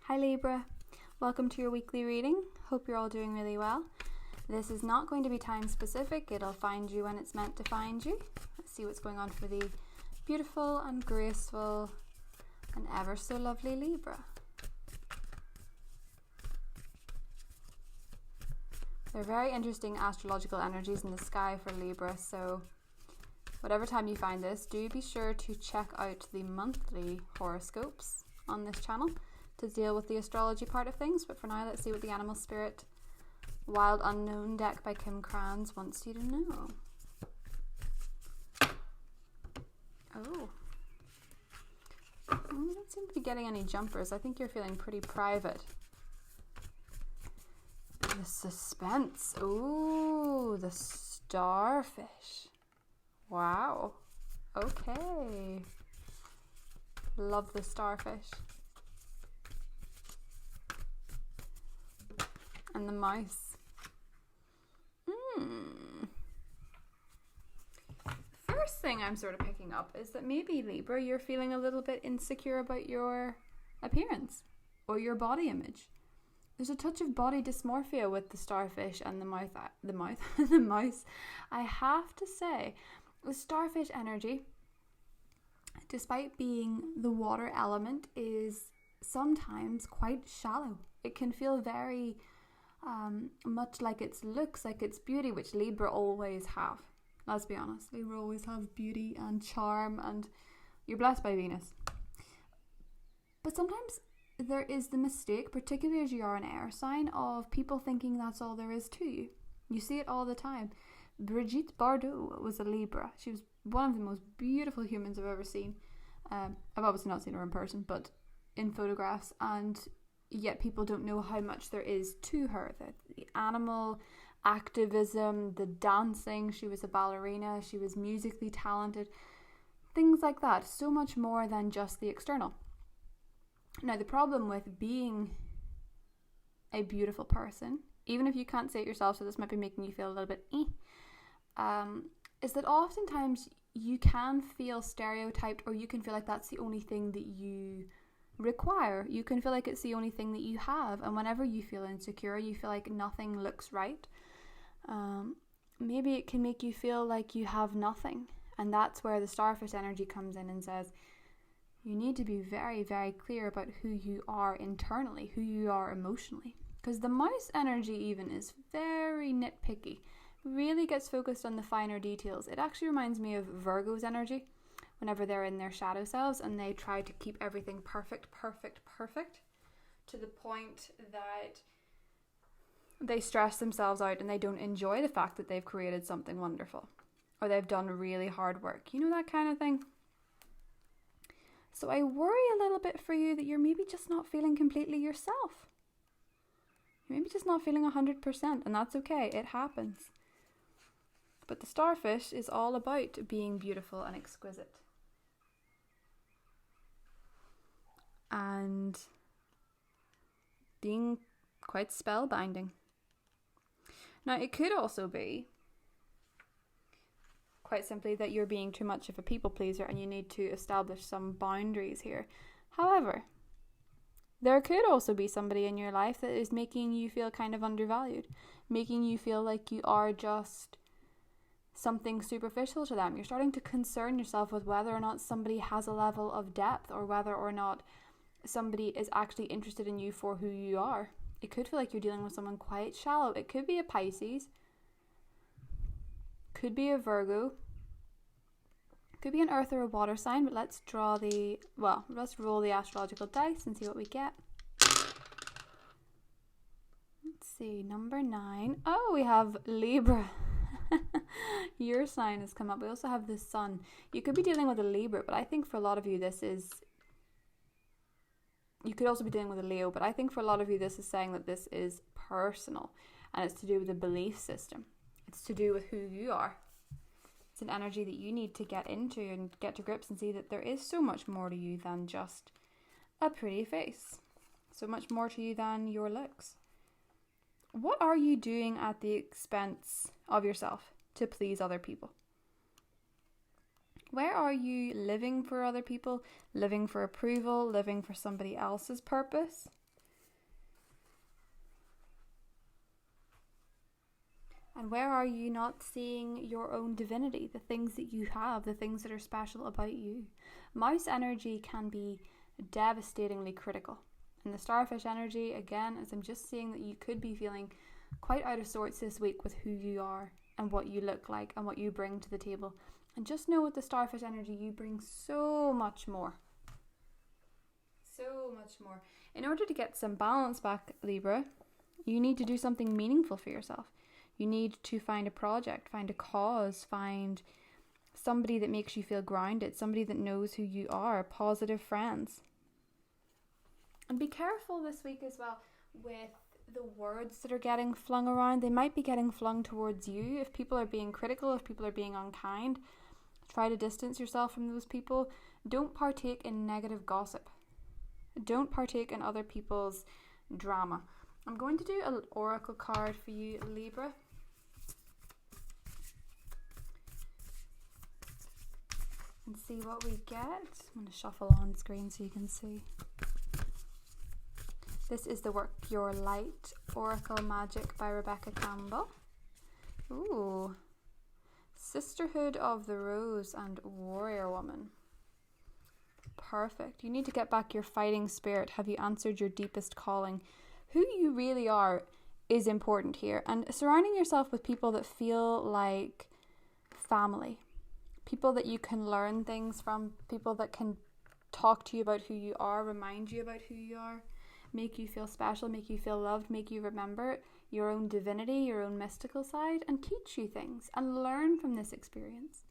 Hi Libra, welcome to your weekly reading. Hope you're all doing really well. This is not going to be time specific, it'll find you when it's meant to find you. Let's see what's going on for the beautiful and graceful and ever so lovely Libra. There are very interesting astrological energies in the sky for Libra, so whatever time you find this, do be sure to check out the monthly horoscopes on this channel to deal with the astrology part of things. But for now, let's see what the Animal Spirit Wild Unknown deck by Kim Kranz wants you to know. Oh. You don't seem to be getting any jumpers. I think you're feeling pretty private. The suspense. Oh, the starfish. Wow. Okay. Love the starfish. And the mouse. First thing I'm sort of picking up is that maybe, Libra, you're feeling a little bit insecure about your appearance or your body image. There's a touch of body dysmorphia with the starfish and the mouse. I have to say, the starfish energy, despite being the water element, is sometimes quite shallow. It can feel very much like its looks, like its beauty, which Libra always have. Let's be honest, Libra always have beauty and charm, and you're blessed by Venus. But sometimes there is the mistake, particularly as you are an air sign, of people thinking that's all there is to you. You see it all the time. Brigitte Bardot was a Libra. She was one of the most beautiful humans I've ever seen. I've obviously not seen her in person, but in photographs, and yet people don't know how much there is to her. The animal activism, the dancing, she was a ballerina, she was musically talented, things like that. So much more than just the external. Now, the problem with being a beautiful person, even if you can't say it yourself, so this might be making you feel a little bit is that oftentimes you can feel stereotyped, or you can feel like that's the only thing that you require. You can feel like it's the only thing that you have, and whenever you feel insecure, you feel like nothing looks right. Maybe it can make you feel like you have nothing, and that's where the starfish energy comes in and says you need to be very, very clear about who you are internally, who you are emotionally, because the mouse energy even is very nitpicky, really gets focused on the finer details. It actually reminds me of Virgo's energy whenever they're in their shadow selves and they try to keep everything perfect to the point that they stress themselves out and they don't enjoy the fact that they've created something wonderful or they've done really hard work. You know, that kind of thing. So I worry a little bit for you that you're maybe just not feeling completely yourself. You're maybe just not feeling 100%, and that's okay. It happens. But the starfish is all about being beautiful and exquisite. And being quite spellbinding. Now, it could also be quite simply that you're being too much of a people pleaser and you need to establish some boundaries here. However, there could also be somebody in your life that is making you feel kind of undervalued, making you feel like you are just something superficial to them. You're starting to concern yourself with whether or not somebody has a level of depth or whether or not somebody is actually interested in you for who you are. It could feel like you're dealing with someone quite shallow. It could be a Pisces, could be a Virgo, could be an earth or a water sign, but let's roll the astrological dice and see what we get. Let's see, number 9. Oh, we have Libra. Your sign has come up. We also have the sun. You could be dealing with a Libra, but I think for a lot of you you could also be dealing with a Leo, but I think for a lot of you this is saying that this is personal and it's to do with the belief system. It's to do with who you are. It's an energy that you need to get into and get to grips and see that there is so much more to you than just a pretty face. So much more to you than your looks. What are you doing at the expense of yourself to please other people? Where are you living for other people, living for approval, living for somebody else's purpose? And where are you not seeing your own divinity, the things that you have, the things that are special about you? Mouse energy can be devastatingly critical. And the starfish energy, again, as I'm just seeing that you could be feeling quite out of sorts this week with who you are and what you look like and what you bring to the table. And just know with the starfish energy, you bring so much more. So much more. In order to get some balance back, Libra, you need to do something meaningful for yourself. You need to find a project, find a cause, find somebody that makes you feel grounded, somebody that knows who you are, positive friends. And be careful this week as well with the words that are getting flung around. They might be getting flung towards you. If people are being critical, if people are being unkind, try to distance yourself from those people. Don't partake in negative gossip. Don't partake in other people's drama. I'm going to do an oracle card for you, Libra. And see what we get. I'm going to shuffle on screen so you can see. This is the Work Your Light Oracle Magic by Rebecca Campbell. Ooh. Sisterhood of the Rose and Warrior Woman. Perfect. You need to get back your fighting spirit. Have you answered your deepest calling? Who you really are is important here. And surrounding yourself with people that feel like family. People that you can learn things from. People that can talk to you about who you are, remind you about who you are. Make you feel special, make you feel loved, make you remember your own divinity, your own mystical side, and teach you things and learn from this experience.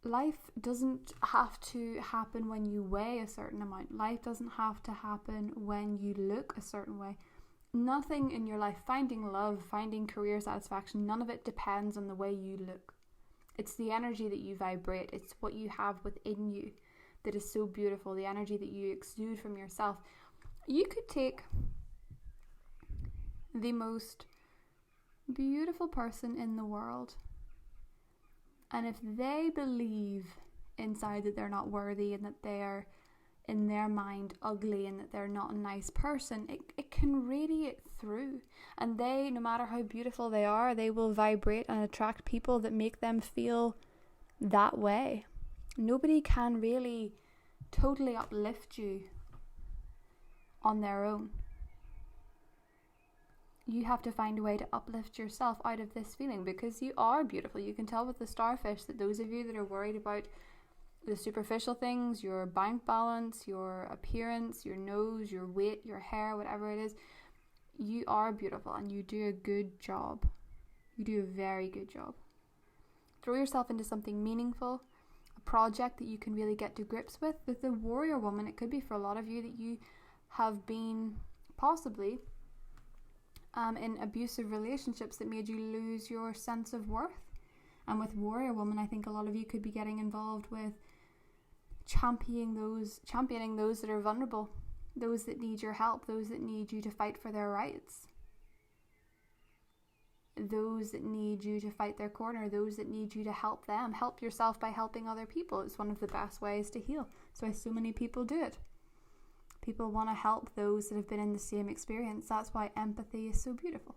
Life doesn't have to happen when you weigh a certain amount. Life doesn't have to happen when you look a certain way. Nothing in your life, finding love, finding career satisfaction, none of it depends on the way you look. It's the energy that you vibrate. It's what you have within you that is so beautiful, the energy that you exude from yourself. You could take the most beautiful person in the world, and if they believe inside that they're not worthy and that they are in their mind ugly and that they're not a nice person, it can radiate through. And they, no matter how beautiful they are, they will vibrate and attract people that make them feel that way. Nobody can really totally uplift you on their own. You have to find a way to uplift yourself out of this feeling, because you are beautiful. You can tell with the starfish that those of you that are worried about the superficial things, your bank balance, your appearance, your nose, your weight, your hair, whatever it is, you are beautiful and you do a good job. You do a very good job. Throw yourself into something meaningful, a project that you can really get to grips with. With the warrior woman, it could be for a lot of you that you have been possibly in abusive relationships that made you lose your sense of worth. And with warrior woman, I think a lot of you could be getting involved with championing those that are vulnerable, those that need your help, those that need you to fight for their rights, those that need you to fight their corner, those that need you to help them. Help yourself by helping other people. It's one of the best ways to heal. That's why so many people do it. People want to help those that have been in the same experience. That's why empathy is so beautiful.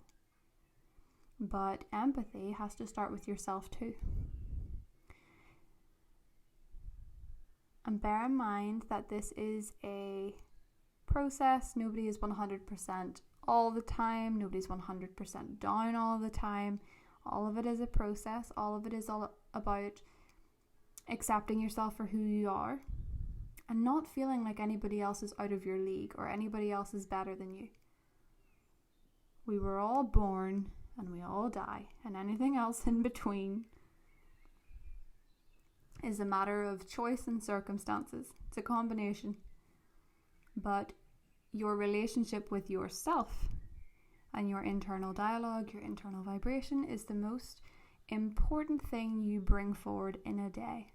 But empathy has to start with yourself too. And bear in mind that this is a process. Nobody is 100% all the time. Nobody's 100% down all the time. All of it is a process. All of it is all about accepting yourself for who you are and not feeling like anybody else is out of your league or anybody else is better than you. We were all born and we all die, and anything else in between is a matter of choice and circumstances. It's a combination. But your relationship with yourself and your internal dialogue, your internal vibration is the most important thing you bring forward in a day.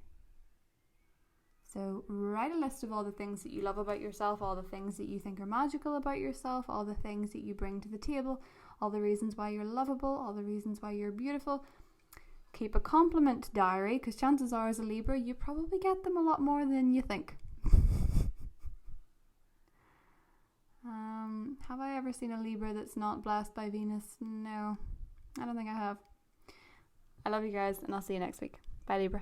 So write a list of all the things that you love about yourself, all the things that you think are magical about yourself, all the things that you bring to the table, all the reasons why you're lovable, all the reasons why you're beautiful. Keep a compliment diary, because chances are as a Libra, you probably get them a lot more than you think. Have I ever seen a Libra that's not blessed by Venus? No, I don't think I have. I love you guys, and I'll see you next week. Bye, Libra.